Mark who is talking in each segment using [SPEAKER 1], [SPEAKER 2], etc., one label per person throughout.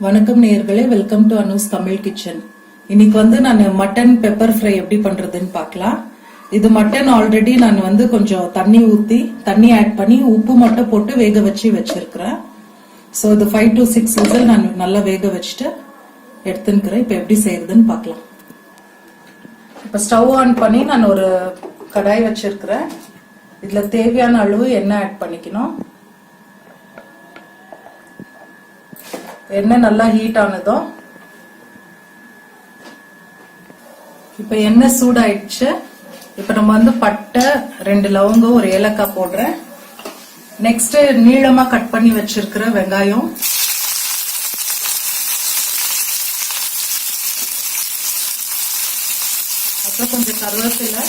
[SPEAKER 1] வணக்கம் நேயர்களே, welcome to Anu's Tamil kitchen. இன்னைக்கு நான் மட்டன் பெப்பர் ஃப்ரை எப்படி பண்றதுன்னு பார்க்கலாம். இது மட்டன் ஆல்ரெடி நான் கொஞ்சம் தண்ணி ஊத்தி தண்ணி ஆட் பண்ணி உப்பு மட்டும் போட்டு வேக வச்சிருக்கிறேன். ஸோ இது 5 to 6 விசில் நான் நல்லா வேக வச்சுட்டு எடுத்துக்கிறேன். இப்போ எப்படி செய்யறதுன்னு பார்க்கலாம். இப்போ ஸ்டவ் ஆன் பண்ணி நான் ஒரு கடாய் வச்சிருக்கிறேன். இதுல தேவையான அளவு எண்ணெய் ஆட் பண்ணிக்கணும். எண்ணெய் நல்லா ஹீட் ஆனதும் இப்ப எண்ணெய் சூடாயிடுச்சு. இப்ப நம்ம பட்டை, 2 லவங்கம், ஒரு ஏலக்காய் போடுறேன். நெக்ஸ்ட் நீளமா கட் பண்ணி வச்சிருக்கிற வெங்காயம், அப்புறம் கொஞ்சம் கருவேப்பிலை,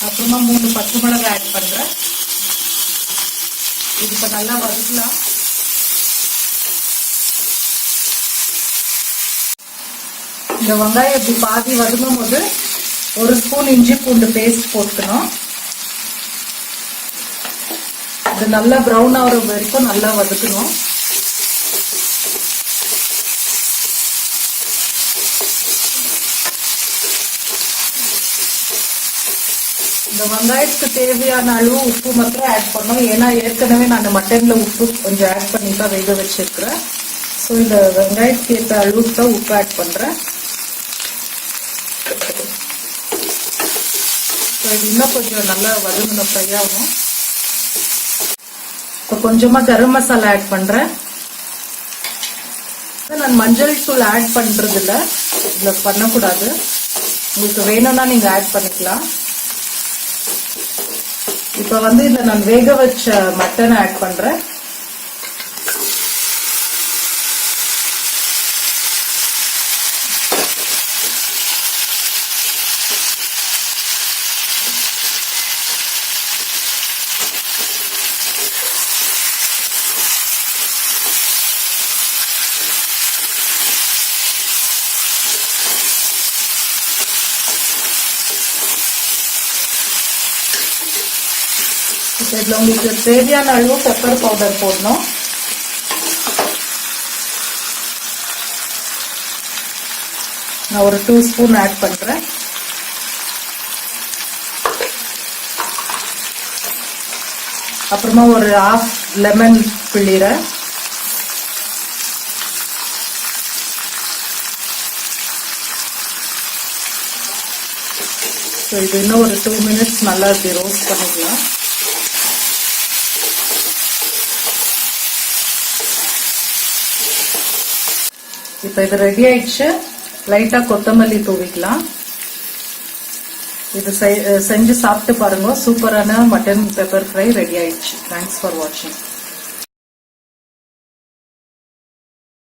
[SPEAKER 1] அப்புறமா 3 பச்சை மிளகாய் ஆட் பண்றேன். இது இப்ப நல்லா வதக்கலாம். இந்த வெங்காயம் இப்படி பாதி வதங்கும் போது 1 ஸ்பூன் இஞ்சி பூண்டு பேஸ்ட் போட்டுக்கணும். இது நல்லா ப்ரௌன் ஆகிற வரைக்கும் நல்லா வதக்கணும். இந்த வெங்காயத்துக்கு தேவையான அளவு உப்பு மட்டும் ஆட் பண்ணணும். ஏன்னா ஏற்கனவே நான் மட்டன்ல உப்பு கொஞ்சம் ஆட் பண்ணி தான் வேக வச்சிருக்கிறேன். ஸோ இந்த வெங்காயத்துக்கு ஏற்ற அளவுக்கு தான் உப்பு ஆட் பண்றேன். இது இன்னும் கொஞ்சம் நல்லா வதங்கணும், ஃப்ரை ஆகும். இப்போ கொஞ்சமா கரம் மசாலா ஆட் பண்றேன். நான் மஞ்சள் தூள் ஆட் பண்றது இல்ல, இதுல பண்ணக்கூடாது. உங்களுக்கு வேணும்னா நீங்க ஆட் பண்ணிக்கலாம். இப்ப இதுல நான் வேக வச்ச மட்டன் ஆட் பண்றேன். இதுல உங்களுக்கு தேவையான அளவு பெப்பர் பவுடர் போடணும். நான் ஒரு 2 ஸ்பூன் ஆட் பண்றேன். அப்புறமா ஒரு 1/2 லெமன் பிழிறேன். இது இன்னும் ஒரு 2 மினிட்ஸ் நல்லா இப்படி ரோஸ்ட் பண்ணிக்கலாம். இப்ப இது ரெடி ஆயிடுச்சு. லைட்டா கொத்தமல்லி தூவிக்கலாம். இது செஞ்சு சாப்பிட்டு பாருங்க. சூப்பரான மட்டன் பெப்பர் ஃப்ரை ரெடி ஆயிடுச்சு. தேங்க்ஸ் ஃபார் வாட்சிங்.